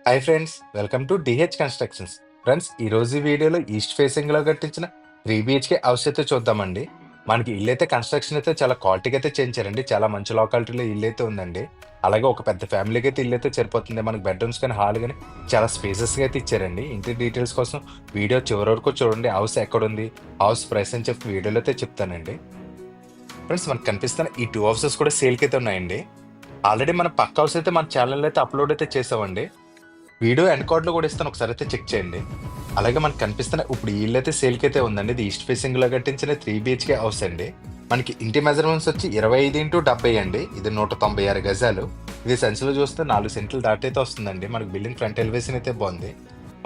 Hi friends, welcome to DH constructions. Friends, ఈ రోజు ఈ వీడియోలో ఈస్ట్ ఫేసింగ్ లో కట్టించిన 3 BHK హౌస్ అయితే చూద్దామండి. మనకి ఇల్లు అయితే కన్స్ట్రక్షన్ అయితే చాలా క్వాలిటీగా అయితే చేయించారండి. చాలా మంచి లొకాలిటీలో ఇల్లు అయితే ఉందండి. అలాగే ఒక పెద్ద ఫ్యామిలీకి అయితే ఇల్లు అయితే సరిపోతుంది. మనకి బెడ్రూమ్స్ కానీ హాల్ కానీ చాలా స్పేసెస్ గా అయితే ఇచ్చారండి. ఇంటి డీటెయిల్స్ కోసం వీడియో చివరి వరకు చూడండి. హౌస్ ఎక్కడ ఉంది, హౌస్ ప్రైస్ అని చెప్పి వీడియోలో అయితే చెప్తానండి. ఫ్రెండ్స్, మనకు కనిపిస్తున్న ఈ 2 హౌసెస్ కూడా సేల్కి అయితే ఉన్నాయండి. ఆల్రెడీ మన పక్క హౌస్ అయితే మన ఛానల్ అయితే అప్లోడ్ అయితే చేసామండి. వీడియో ఎండ్ కార్డ్ లో కూడా ఇస్తాను, ఒకసారి అయితే చెక్ చేయండి. అలాగే మనకు కనిపిస్తున్న ఇప్పుడు ఈ ఇల్లు అయితే సేల్కి అయితే ఉందండి. ఇది ఈస్ట్ ఫేసింగ్ లో కట్టించిన 3 BHK హౌస్ అండి. మనకి ఇంటి మెజర్మెంట్స్ వచ్చి 25x70 అండి. ఇది 196 గజాలు. ఇది సెన్స్లో చూస్తే 4 సెంట్లు దాటి అయితే వస్తుందండి. మనకి బిల్డింగ్ ఫ్రంట్ ఎలివేషన్ అయితే బాగుంది.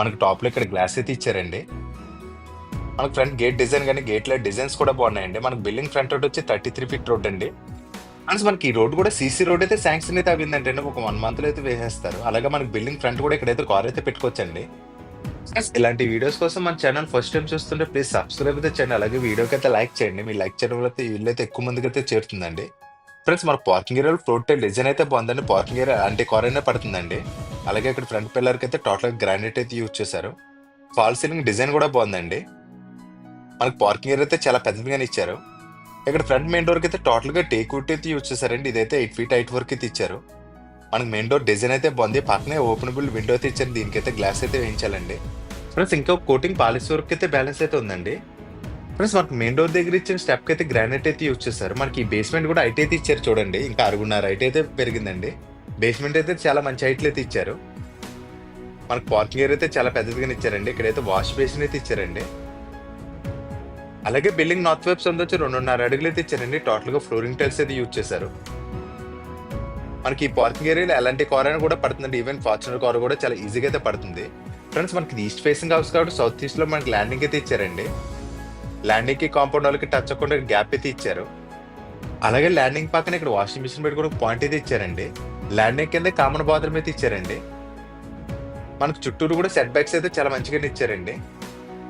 మనకి టాప్ లో ఇక్కడ గ్లాస్ అయితే ఇచ్చారండి. మనకి ఫ్రంట్ గేట్ డిజైన్ కానీ గేట్ లో డిజైన్స్ కూడా బాగున్నాయండి. మనకి బిల్డింగ్ ఫ్రంట్ రోడ్ వచ్చి 33 ఫీట్ రోడ్ అండి. అండ్ మనకి ఈ రోడ్ కూడా సీసీ రోడ్ అయితే శాంక్షన్ అయితే అయిందంటే ఒక 1 month లో అయితే వేసేస్తారు. అలాగే మనకి బిల్డింగ్ ఫ్రంట్ కూడా ఇక్కడైతే కార్ అయితే పెట్టుకోవచ్చండి. Yes, ఇలాంటి వీడియోస్ కోసం మన ఛానల్ ఫస్ట్ టైం చూస్తుంటే ప్లీజ్ సబ్స్క్రైబ్ అయితే చేయండి. అలాగే వీడియోకి అయితే లైక్ చేయండి. మీ లైక్ చేయడం వల్ల అయితే ఇల్లు అయితే ఎక్కువ మందికి అయితే చేరుతుందండి. ఫ్రెండ్స్, మన పార్కింగ్ ఏరియాలో ఫ్లోర్ టైల్ డిజైన్ అయితే బాగుందండి. పార్కింగ్ ఏరియా అంటే కార్ అయినా పడుతుందండి. అలాగే ఇక్కడ ఫ్రంట్ పిల్లర్కి అయితే టోటల్ గ్రానైట్ అయితే యూజ్ చేశారు. ఫాల్ సీలింగ్ డిజైన్ కూడా బాగుందండి. మనకి పార్కింగ్ ఏరియా అయితే చాలా పెద్దదిగానే ఇచ్చారు. ఇక్కడ ఫ్రంట్ మెయిన్ డోర్ కి అయితే టోటల్ గా టేక్ వుడ్ అయితే యూజ్ చేశారండి. ఇదైతే 8 feet హైట్ వరకు అయితే ఇచ్చారు. మనకి మెయిన్ డోర్ డిజైన్ అయితే బాగుంది. పక్కనే ఓపెనబుల్ విండో అయితే ఇచ్చారు. దీనికైతే గ్లాస్ అయితే వేయించాలండి. ఫ్రెండ్స్, ఇంకా కోటింగ్ పాలిష్ వర్క్ అయితే బ్యాలెన్స్ అయితే ఉందండి. ఫ్రెండ్స్, మనకి మెయిన్ డోర్ దగ్గర ఇచ్చిన స్టెప్ కి అయితే గ్రానైట్ అయితే యూజ్ చేశారు. మనకి ఈ బేస్మెంట్ కూడా హైట్ అయితే ఇచ్చారు చూడండి. ఇంకా 6.5 హైట్ అయితే పెరిగిందండి. బేస్మెంట్ అయితే చాలా మంచి హైట్లు అయితే ఇచ్చారు. మనకి పార్కింగ్ ఏరియా అయితే చాలా పెద్దదిగానే ఇచ్చారండి. ఇక్కడైతే వాష్ బేసిన్ అయితే ఇచ్చారండి. అలాగే బిల్డింగ్ నార్త్ వైపు వచ్చి 2.5 అడుగులు అయితే ఇచ్చారండి. టోటల్ గా ఫ్లోరింగ్ టైల్స్ అయితే యూజ్ చేశారు. మనకి ఈ పార్కింగ్ ఏరియాలో ఎలాంటి కార్ అయినా కూడా పడుతుందండి. ఈవెన్ ఫార్చునర్ కార్ కూడా చాలా ఈజీగా అయితే పడుతుంది. ఫ్రెండ్స్, మనకి ఈస్ట్ ఫేసింగ్ హౌస్ కాబట్టి సౌత్ ఈస్ట్ లో మనకి ల్యాండింగ్ అయితే ఇచ్చారండి. ల్యాండింగ్ కి కాంపౌండ్ వాళ్ళకి టచ్ అవ్వకుండా గ్యాప్ అయితే ఇచ్చారు. అలాగే ల్యాండింగ్ పక్కన ఇక్కడ వాషింగ్ మిషన్ పెట్టుకుని పాయింట్ అయితే ఇచ్చారండి. ల్యాండింగ్ కింద కామన్ బాత్రూమ్ అయితే ఇచ్చారండి. మనకి చుట్టూరు కూడా సెట్ బ్యాక్స్ అయితే చాలా మంచిగానే ఇచ్చారండి.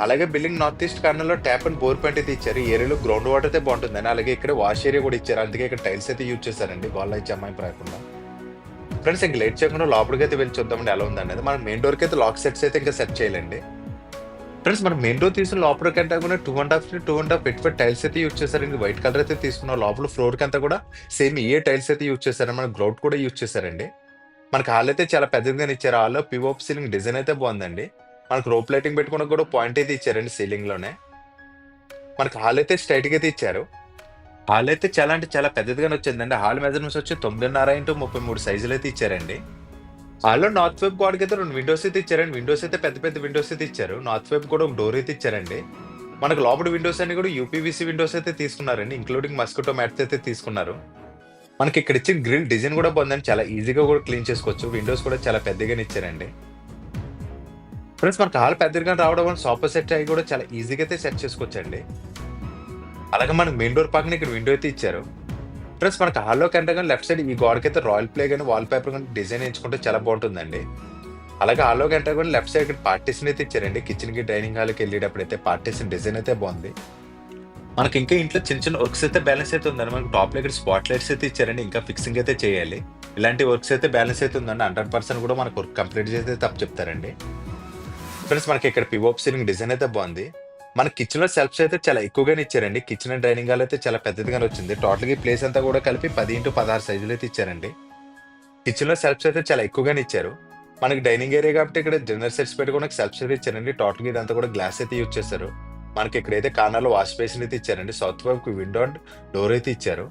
అలాగే బిల్డింగ్ నార్త్ ఈస్ట్ కార్నర్ లో ట్యాప్ అండ్ బోర్ పాయింట్ అయితే ఇచ్చారు. ఈ ఏరియాలో గ్రౌండ్ వాటర్ అయితే బాగుంటుందని. అలాగే ఇక్కడ వాష్ ఏరియా కూడా ఇచ్చారు. అందుకే ఇక్కడ టైల్స్ అయితే యూజ్ చేశారండి, గోళ్ళ అయితే అమ్మాయి రాకుండా. ఫ్రెండ్స్, ఇంకా లేట్ చేయకుండా లోపలికి అయితే వెళ్ళి చూద్దామండి ఎలా ఉందనేది. మనం మెయిన్ డోర్కి అయితే లాక్ సెట్స్ అయితే ఇంకా సెట్ చేయాలండి. ఫ్రెండ్స్, మనం మెయిన్ డోర్ తీసుకున్న లోపలికి అంతా కూడా 2.5 ఫీట్ టైల్స్ అయితే యూజ్ చేశారండి. వైట్ కలర్ అయితే తీసుకున్న లోపల ఫ్లోర్ కి అంతా కూడా సేమ్ ఏ టైల్స్ అయితే యూజ్ చేశారండి. మన గ్రౌట్ కూడా యూజ్ చేశారండి. మనకి హాల్ అయితే చాలా పెద్దదిగానే ఇచ్చారు. హాల్లో పివోప్ సీలింగ్ డిజైన్ అయితే బాగుందండి. మనకు రోప్ లైటింగ్ పెట్టుకున్న కూడా పాయింట్ అయితే ఇచ్చారండి సీలింగ్ లోనే. మనకి హాల్ అయితే స్ట్రైట్ గా అయితే ఇచ్చారు. హాల్ అయితే చాలా అంటే చాలా పెద్దదిగానే వచ్చిందండి. హాల్ మెజర్మెంట్స్ వచ్చి 9.5x33 సైజులు అయితే ఇచ్చారండి. హాల్లో నార్త్ వైపు గోడకి అయితే 2 విండోస్ అయితే ఇచ్చారండి. విండోస్ అయితే పెద్ద పెద్ద విండోస్ అయితే ఇచ్చారు. నార్త్ వైపు కూడా ఒక డోర్ అయితే ఇచ్చారండి. మనకు లోపల విండోస్ అన్ని కూడా యూపీవీసీ విండోస్ అయితే తీసుకున్నారండి. ఇంక్లూడింగ్ మస్కిటో మ్యాట్స్ అయితే తీసుకున్నారు. మనకి ఇక్కడ ఇచ్చిన గ్రిల్ డిజైన్ కూడా బాగుందండి. చాలా ఈజీగా కూడా క్లీన్ చేసుకోవచ్చు. విండోస్ కూడా చాలా పెద్దగానే ఇచ్చారండి. ఫ్రెండ్స్, మనకి హాల్ పెద్దగా రావడం వల్ల సోఫా సెట్ అవి కూడా చాలా ఈజీగా అయితే సెట్ చేసుకోవచ్చండి. అలాగే మనకి మెయిన్ డోర్ పక్కన ఇక్కడ విండో అయితే ఇచ్చారు. ఫ్రెండ్స్, మనకి హాల్లో కంటే కానీ లెఫ్ట్ సైడ్ ఈ గోడకి అయితే రాయల్ ప్లే కానీ వాల్ పేపర్ కానీ డిజైన్ ఎంచుకుంటే చాలా బాగుంటుందండి. అలాగే హాల్లో కంటే కూడా లెఫ్ట్ సైడ్ ఇక్కడ పార్టీషన్ అయితే ఇచ్చారండి. కిచెన్ కి డైనింగ్ హాల్కి వెళ్ళేటప్పుడు అయితే పార్టీషన్ డిజైన్ అయితే బాగుంది. మనకి ఇంకా ఇంట్లో చిన్న చిన్న వర్క్స్ అయితే బ్యాలెన్స్ అయితే ఉందండి. మనకి టాప్ లో ఇక్కడ స్పాట్ లైట్స్ అయితే ఇచ్చారండి. ఇంకా ఫిక్సింగ్ అయితే చేయాలి. ఇలాంటి వర్క్స్ అయితే బ్యాలెన్స్ అయితే ఉందండి. 100% కూడా మనకు వర్క్ కంప్లీట్ చేస్తే తప్పు చెప్తారండి. ఫ్రెండ్స్, మనకి ఇక్కడ పివోప్ సీలింగ్ డిజైన్ అయితే బాగుంది. మన కిచెన్ లో సెల్ఫ్స్ అయితే చాలా ఎక్కువగానే ఇచ్చారండి. కిచెన్ అండ్ డైనింగ్ హాల్ అయితే చాలా పెద్దదిగానే వచ్చింది. టోటల్ గా ప్లేస్ అంతా కూడా కలిపి 10x16 సైజులు అయితే ఇచ్చారండి. కిచెన్ లో సెల్ఫ్స్ అయితే చాలా ఎక్కువగానే ఇచ్చారు. మనకి డైనింగ్ ఏరియా కాబట్టి ఇక్కడ డిన్నర్ సెట్స్ పెట్టుకోవడానికి సెల్ఫ్స్ అయితే ఇచ్చారండి. టోటల్ గా ఇదంతా కూడా గ్లాస్ అయితే యూజ్ చేశారు. మనకి ఇక్కడైతే కార్నర్ లో వాష్ బేసిన్ అయితే ఇచ్చారండి. సౌత్ వైపు విండో అండ్ డోర్ అయితే ఇచ్చారు.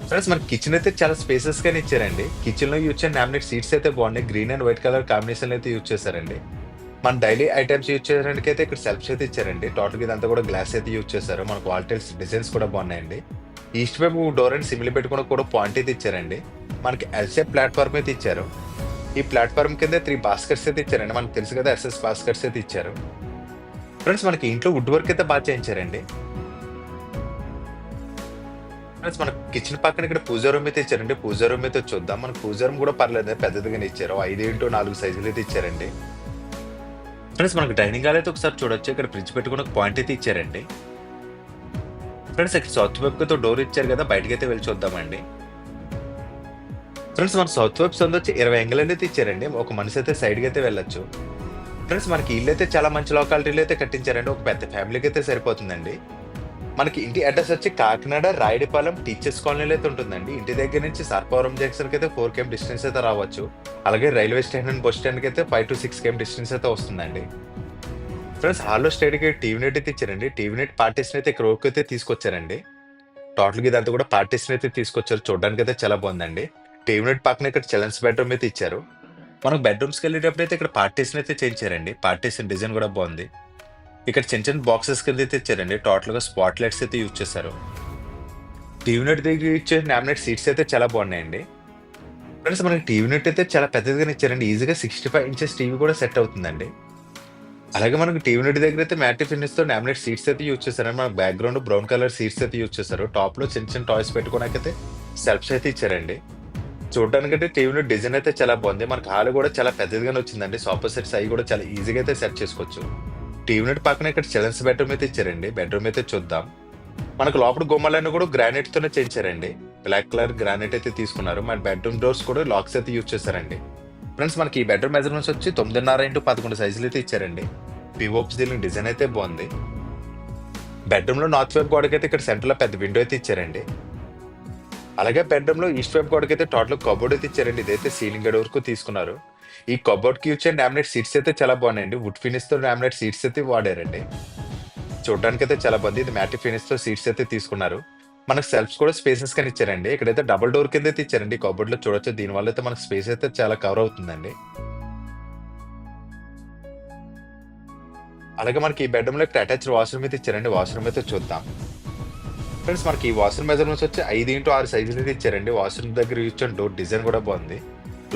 ఫ్రెండ్స్, మనకి కిచెన్ అయితే చాలా స్పేసెస్ గానే ఇచ్చారండి. కిచెన్ లో యూజ్ చేసిన లామినేట్ సీట్స్ అయితే బాగున్నాయి. Green and white colour combination అయితే యూజ్ చేశారండి. మన డైలీ ఐటమ్స్ యూజ్ చేయడానికి అయితే ఇక్కడ సెల్ఫ్స్ అయితే ఇచ్చారండి. టోటల్ ఇదంతా కూడా గ్లాస్ అయితే యూజ్ చేశారు. మనకు వాల్ టైల్స్ డిజైన్స్ కూడా బాగున్నాయండి. ఈస్ట్ వైపు డోర్ అండ్ సిమిలి పెట్టుకుని కూడా పాయింట్ అయితే ఇచ్చారండి. మనకి ఎల్షేప్ ప్లాట్ఫామ్ అయితే ఇచ్చారు. ఈ ప్లాట్ఫామ్ కింద 3 బాస్కెట్స్ అయితే ఇచ్చారండి. మనకు తెలుసు కదా, ఎస్ఎస్ బాస్కెట్స్ అయితే ఇచ్చారు. ఫ్రెండ్స్, మనకి ఇంట్లో వుడ్ వర్క్ అయితే బాగా చేయించారండి. ఫ్రెండ్స్, మన కిచెన్ పక్కన ఇక్కడ పూజా రూమ్ అయితే ఇచ్చారండి. పూజా రూమ్ అయితే చూద్దాం. మనకు పూజా రూమ్ కూడా పర్లేదు, పెద్దదిగానే ఇచ్చారు. 5x4 సైజులు అయితే ఇచ్చారండి. ఫ్రెండ్స్, మనకి డైనింగ్ హాల్ అయితే ఒకసారి చూడొచ్చు. ఇక్కడ ఫ్రిడ్జ్ పెట్టుకుని ఒక పాయింట్ అయితే ఇచ్చారండి. ఫ్రెండ్స్, ఇక్కడ సౌత్ వైపుతో డోర్ ఇచ్చారు కదా, బయటకి అయితే వెళ్ళి చూద్దామండి. ఫ్రెండ్స్ మన సౌత్ వైపు సందొచ్చి 20 అంగుళాలు అయితే ఇచ్చారండి. ఒక మనిషి అయితే సైడ్‌కి అయితే వెళ్ళొచ్చు. ఫ్రెండ్స్ మనకి ఇల్లైతే చాలా మంచి లొకాలిటీలో అయితే కట్టించారండి. ఒక పెద్ద ఫ్యామిలీకి అయితే సరిపోతుందండి. మనకి ఇంటి అడ్రెస్ వచ్చి కాకినాడ రాయుడిపాలెం టీచర్స్ కాలనీలో అయితే ఉంటుందండి. ఇంటి దగ్గర నుంచి సర్పవరం జంక్షన్‌కి అయితే 4 కేఎం డిస్టెన్స్ అయితే రావచ్చు. అలాగే రైల్వే స్టేషన్ అండ్ బస్ స్టాండ్‌కి అయితే 5-6 కేఎం డిస్టెన్స్ అయితే వస్తుందండి. ఫ్రెండ్స్ హాల్‌లో స్టడీకి టీవీ నెట్ అయితే ఇచ్చారండి. టీవీ నెట్ పార్టీషన్ అయితే ఇక్కడ వరకు అయితే తీసుకొచ్చారండి. టోటల్‌గా ఇదంతా కూడా పార్టీషన్ అయితే తీసుకొచ్చారు. చూడడానికైతే చాలా బాగుందండి. టీవీ యూనిట్ పక్కన ఇక్కడ చిల్డ్రన్స్ బెడ్‌రూమ్ అయితే ఇచ్చారు. మనకు బెడ్‌రూమ్స్‌కెళ్ళేటప్పుడైతే ఇక్కడ పార్టీషన్ అయితే చేయించారండి. పార్టీషన్ డిజైన్ కూడా బాగుంది. ఇక్కడ చిన్న చిన్న బాక్సెస్ కింద అయితే ఇచ్చారండి. టోటల్‌గా స్పాట్ లైట్స్ అయితే యూజ్ చేశారు. టీవీ యూనిట్ దగ్గర ఇచ్చే లామినేట్ సీట్స్ అయితే చాలా బాగున్నాయండి. ఫ్రెండ్స్ మనకి టీవీ యూనిట్ అయితే చాలా పెద్దదిగానే ఇచ్చారండి. ఈజీగా 65 ఇంచెస్ టీవీ కూడా సెట్ అవుతుందండి. అలాగే మనకు టీవీ యూనిట్ దగ్గర అయితే మ్యాట్ ఫినిష్‌తో లామినేట్ సీట్స్ అయితే యూజ్ చేశారండి. మనకు బ్యాక్‌గ్రౌండ్ బ్రౌన్ కలర్ సీట్స్ అయితే యూజ్ చేశారు. టాప్‌లో చిన్న చిన్న టాయ్స్ పెట్టుకోవడానికైతే షెల్ఫ్స్ అయితే ఇచ్చారండి. చూడడానికైతే టీవీ యూనిట్ డిజైన్ అయితే చాలా బాగుంది. మనకు హాల్ కూడా చాలా పెద్దదిగానే వచ్చిందండి. సోఫా సెట్స్ అవి కూడా చాలా ఈజీగా అయితే సెట్ చేసుకోవచ్చు. టీవీ యూనిట్ పక్కన ఇక్కడ చిల్డ్రన్స్ బెడ్‌రూమ్ అయితే ఇచ్చారండి. బెడ్‌రూమ్ అయితే చూద్దాం. మనకు లోపల గుమ్మాలన్నీ కూడా గ్రానైట్ తోనే చేయించారండి. బ్లాక్ కలర్ గ్రానైట్ అయితే తీసుకున్నారు. మన బెడ్‌రూమ్ డోర్స్ కూడా లాక్స్ అయితే యూజ్ చేశారండి. ఫ్రెండ్స్ మనకి ఈ బెడ్‌రూమ్ మెజర్‌మెంట్స్ వచ్చి 9.5x11 సైజులు అయితే ఇచ్చారండి. పీఓపీ సీలింగ్ డిజైన్ అయితే బాగుంది. బెడ్‌రూమ్‌లో నార్త్ వైపు గోడకైతే ఇక్కడ సెంటర్‌లో పెద్ద విండో అయితే ఇచ్చారండి. అలాగే బెడ్‌రూమ్‌లో ఈస్ట్ వైపు గోడకైతే టోటల్ కబోర్డ్ అయితే ఇచ్చారండి. ఇదైతే సీలింగ్ గడ వరకు తీసుకున్నారు. ఈ కబోర్డ్‌కి యూజ్ చేసిన లామినేట్ సీట్స్ అయితే చాలా బాగున్నాయండి. వుడ్ ఫినిష్‌తో లామినేట్ సీట్స్ అయితే వాడారండి. చూడడానికైతే చాలా బాగుంది. ఇది మ్యాట్ ఫినిష్‌తో సీట్స్ అయితే తీసుకున్నారు. మనకు సెల్ఫ్స్ కూడా స్పేసెస్‌గానే ఇచ్చారండి. ఇక్కడైతే డబుల్ డోర్ కింద అయితే ఇచ్చారండి. కబోర్డ్‌లో చూడొచ్చు. దీనివల్ల అయితే మనకు స్పేస్ అయితే చాలా కవర్ అవుతుందండి. అలాగే మనకి ఈ బెడ్‌రూమ్‌లో ఇక్కడ అటాచ్డ్ వాష్‌రూమ్ అయితే ఇచ్చారండి. వాష్‌రూమ్ అయితే చూద్దాం. ఫ్రెండ్స్ మనకి ఈ వాష్‌రూమ్ మెజర్‌మెంట్స్ వచ్చి 5x6 సైజులు అయితే ఇచ్చారండి. వాష్‌రూమ్ దగ్గర యూజ్ చేసిన డోర్ డిజైన్ కూడా బాగుంది.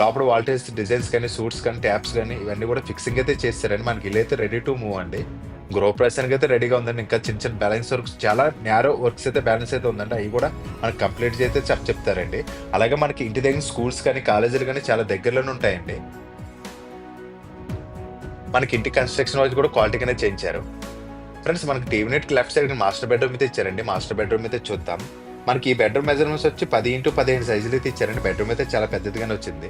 లోపల వాల్టేజ్ డిజైన్స్ కానీ, సూట్స్ కానీ, ట్యాప్స్ కానీ ఇవన్నీ కూడా ఫిక్సింగ్ అయితే చేశారండి. మనకి ఇల్లు అయితే రెడీ టు మూవ్ అండి. గృహప్రవేశానికి అయితే రెడీగా ఉందండి. ఇంకా చిన్న చిన్న బ్యాలెన్స్ వర్క్స్ చాలా న్యారో వర్క్స్ అయితే బ్యాలెన్స్ అయితే ఉందండి. అవి కూడా మనకి కంప్లీట్ చేస్తే చెప్తారండి. అలాగే మనకి ఇంటి దగ్గర స్కూల్స్ కానీ, కాలేజీలు కానీ చాలా దగ్గరలోనే ఉంటాయండి. మనకి ఇంటి కన్స్ట్రక్షన్ వైజ్ కూడా క్వాలిటీగానే చేయించారు. ఫ్రెండ్స్ మనకి టీవీ యూనిట్‌కి లెఫ్ట్ సైడ్ మాస్టర్ బెడ్‌రూమ్ అయితే ఇచ్చారండి. మాస్టర్ బెడ్‌రూమ్ అయితే చూద్దాం. మనకి ఈ బెడ్‌రూమ్ మెజర్‌మెంట్స్ వచ్చి 10x15 సైజులు అయితే ఇచ్చారండి. బెడ్‌రూమ్ అయితే చాలా పెద్దదిగానే వచ్చింది.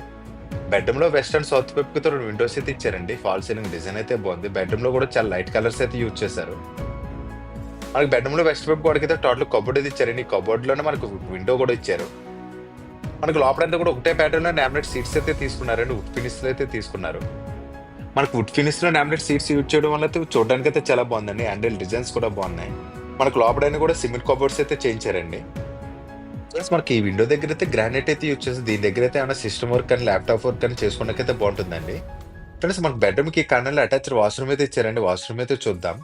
బెడ్‌రూమ్‌లో వెస్ట్ అండ్ సౌత్ వైపుతో 2 విండోస్ అయితే ఇచ్చారండి. ఫాల్ సీలింగ్ డిజైన్ అయితే బాగుంది. బెడ్‌రూమ్‌లో కూడా చాలా లైట్ కలర్స్ అయితే యూజ్ చేశారు. మనకి బెడ్‌రూమ్‌లో వెస్ట్ వైపు గోడకైతే టోటల్ కబోర్డ్ అయితే ఇచ్చారండి. ఈ కబోర్డ్‌లోనే మనకు విండో కూడా ఇచ్చారు. మనకు లోపలంతా కూడా ఒకటే ప్యాటర్న్‌లో లామినేట్ సీట్స్ అయితే తీసుకున్నారండి. వుడ్ ఫినిష్‌లో అయితే తీసుకున్నారు. మనకు వుడ్ ఫినిష్‌లో లామినేట్ సీట్స్ యూజ్ చేయడం వల్ల అయితే చూడడానికైతే చాలా బాగుందండి. హ్యాండిల్ డిజైన్స్ కూడా బాగున్నాయి. మనకు లోపలైనా కూడా సిమెంట్ కబోర్డ్స్ అయితే చేయించారండి. ప్లస్ మనకి ఈ విండో దగ్గర అయితే గ్రానైట్ అయితే యూజ్ చేసి దీని దగ్గర అయితే ఏమైనా సిస్టమ్ వర్క్ కానీ, ల్యాప్టాప్ వర్క్ కానీ చేసుకోవడానికైతే బాగుంటుందండి. ఫ్రెండ్స్ మనకి బెడ్‌రూమ్‌కి కర్నల్ అటాచ్డ్ వాష్‌రూమ్ అయితే ఇచ్చారండి. వాష్‌రూమ్ అయితే చూద్దాం.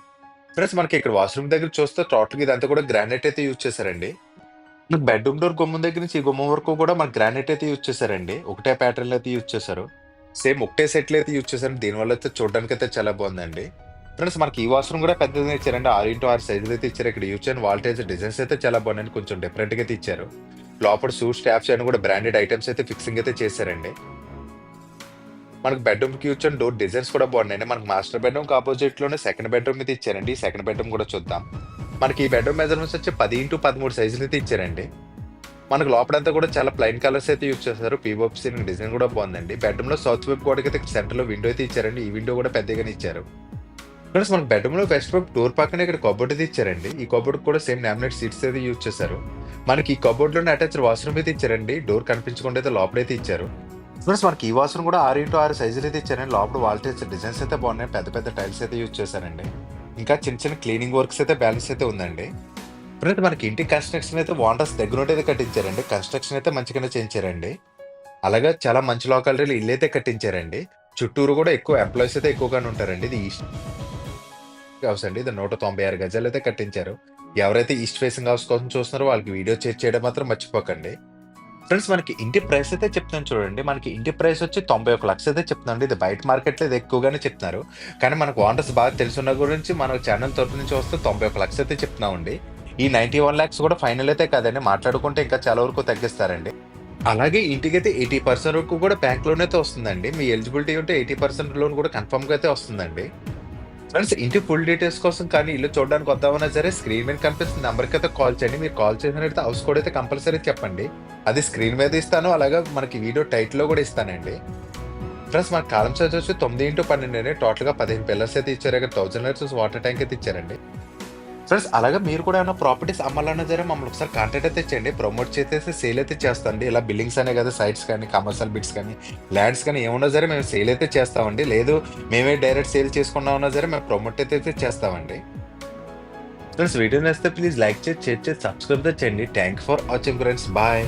ఫ్రెండ్స్ మనకి ఇక్కడ వాష్‌రూమ్ దగ్గర చూస్తే టోటల్‌గా ఇదంతా కూడా గ్రానైట్ అయితే యూజ్ చేశారండి. మనకి బెడ్‌రూమ్ డోర్ గుమ్మం దగ్గర నుంచి ఈ గుమ్మం వరకు కూడా మనకి గ్రానైట్ అయితే యూజ్ చేశారండి. ఒకటే ప్యాటర్న్‌లో అయితే యూజ్ చేశారు. సేమ్ ఒకటే సెట్‌లో అయితే యూజ్ చేశారు. దీనివల్ల అయితే చూడడానికైతే చాలా బాగుందండి. ఫ్రెండ్స్ మనకి ఈ వాష్‌రూమ్ కూడా పెద్దదిగా ఇచ్చారండి. 6x6 సైజులో అయితే ఇచ్చారు. ఇక్కడ యూజ్ చేయని వాల్టేజ్ డిజైన్స్ అయితే చాలా బాగున్నాయండి. కొంచెం డిఫరెంట్‌గా అయితే ఇచ్చారు. లోపల షూస్, ట్యాప్స్ అన్ని కూడా బ్రాండెడ్ ఐటమ్స్ అయితే ఫిక్సింగ్ అయితే చేశారండి. మనకు బెడ్‌రూమ్‌కి యూజ్ చేయని డోర్ డిజైన్స్ కూడా బాగున్నాయండి. మనకు మాస్టర్ బెడ్‌రూమ్‌కి ఆపోజిట్‌లోనే సెకండ్ బెడ్‌రూమ్ అయితే ఇచ్చారండి. ఈ సెకండ్ బెడ్‌రూమ్ కూడా చూద్దాం. మనకి ఈ బెడ్‌రూమ్ మెజర్‌మెంట్స్ వచ్చి 10x13 సైజులు అయితే ఇచ్చారండి. మనకు లోపలంతా కూడా చాలా ప్లెయిన్ కలర్స్ అయితే యూజ్ చేశారు. పీఓపీ సీలింగ్ డిజైన్ కూడా బాగుందండి. బెడ్‌రూమ్‌లో సౌత్ వైపు గోడకైతే సెంటర్‌లో విండో అయితే ఇచ్చారండి. ఈ విండో కూడా పెద్దగానే ఇచ్చారు. ఫ్రెండ్స్ మనకు బెడ్‌రూమ్‌లో వెస్ట్ వైపు డోర్ పక్కనే ఇక్కడ కబోర్డ్ అయితే ఇచ్చారండి. ఈ కబోర్డ్ కూడా సేమ్ లామినేట్ సీట్స్ అయితే యూజ్ చేశారు. మనకి ఈ కబోర్డ్‌లోనే అటాచ్డ్ వాష్‌రూమ్ అయితే ఇచ్చారండి. డోర్ కనిపించకుండా అయితే లోపలైతే ఇచ్చారు. ఫ్రెండ్స్ మనకి ఈ వాష్‌రూమ్ కూడా 6x6 సైజులు అయితే ఇచ్చారండి. లోపల వాల్టేజ్ డిజైన్స్ అయితే బాగున్నాయి. పెద్ద పెద్ద టైల్స్ అయితే యూజ్ చేశారండి. ఇంకా చిన్న చిన్న క్లీనింగ్ వర్క్స్ అయితే బ్యాలెన్స్ అయితే ఉందండి. ఫ్రెండ్స్ మనకి ఇంటి కన్స్ట్రక్షన్ అయితే ఓనర్స్ దగ్గర నుండి అయితే కట్టించారండి. కన్స్ట్రక్షన్ అయితే మంచిగానే చేయించారండి. అలాగే చాలా మంచి లొకాలిటీలో ఇల్లు అయితే కట్టించారండి. చుట్టూరు కూడా ఎక్కువ ఎంప్లాయీస్ అయితే ఎక్కువగానే ఉంటారండి. ఇది ఈస్ట్ హౌస్ అండి. ఇది 196 గజాలు అయితే కట్టించారు. ఎవరైతే ఈస్ట్ ఫేసింగ్ హౌస్ కోసం చూస్తున్నారో వాళ్ళకి వీడియో చేయడం మాత్రం మర్చిపోకండి. ఫ్రెండ్స్ మనకి ఇంటి ప్రైస్ అయితే చెప్తాను చూడండి. మనకి ఇంటి ప్రైస్ వచ్చి 91 లక్షలు అయితే చెప్తున్నాండి. ఇది బయట మార్కెట్లో ఇది ఎక్కువగానే చెప్తున్నారు. కానీ మనకు ఓనర్స్ బాగా తెలుసున్న గురించి మన ఛానల్ తరపు నుంచి వస్తే 91 లక్షలు అయితే చెప్తున్నామండి. ఈ 91 లాక్స్ కూడా ఫైనల్ అయితే కాదండి. మాట్లాడుకుంటే ఇంకా చాలా వరకు తగ్గిస్తారండి. అలాగే ఇంటికైతే 80% వరకు కూడా బ్యాంక్ లోన్ అయితే వస్తుందండి. మీ ఎలిజిబిలిటీ ఉంటే 80% లోన్ కూడా కన్ఫర్మ్ గా అయితే వస్తుందండి. ఫ్రెండ్స్ ఇంటి ఫుల్ డీటెయిల్స్ కోసం కానీ ఇల్లు చూడడానికి వద్దామన్నా సరే స్క్రీన్ మీద కనిపిస్తున్న నెంబర్కి అయితే కాల్ చేయండి. మీరు కాల్ చేసినట్లయితే హౌస్ కోడ్ అయితే కంపల్సరీ చెప్పండి. అది స్క్రీన్ మీద ఇస్తాను. అలాగే మనకి వీడియో టైటిల్‌లో కూడా ఇస్తానండి. ఫ్రెండ్స్ మన కాలమ్ సైజ్ వచ్చి 9x12 అండి. టోటల్‌గా 15 పిల్లర్స్ అయితే ఇచ్చారు. ఇక్కడ 1000 లీటర్స్ వాటర్ ట్యాంక్ అయితే ఇచ్చారండి. ఫ్రెండ్స్ అలాగే మీరు కూడా ఏమైనా ప్రాపర్టీస్ అమ్మాలన్నా సరే మమ్మల్ని ఒకసారి కాంటాక్ట్ అయితే చేయండి. ప్రమోట్ చేసేసి సేల్ అయితే చేస్తామండి. ఇలా బిల్డింగ్స్ అనే కదా సైట్స్ కానీ, కమర్షియల్ బిట్స్ కానీ, ల్యాండ్స్ కానీ ఏమున్నా సరే మేము సేల్ అయితే చేస్తామండి. లేదు మేమే డైరెక్ట్ సేల్ చేసుకున్నామన్నా సరే మేము ప్రమోట్ అయితే చేస్తామండి. ఫ్రెండ్స్ వీడియో నచ్చితే ప్లీజ్ లైక్ చేసి, షేర్ చేసి, సబ్స్క్రైబ్ అయితే చేయండి. Thank you for watching friends. Bye.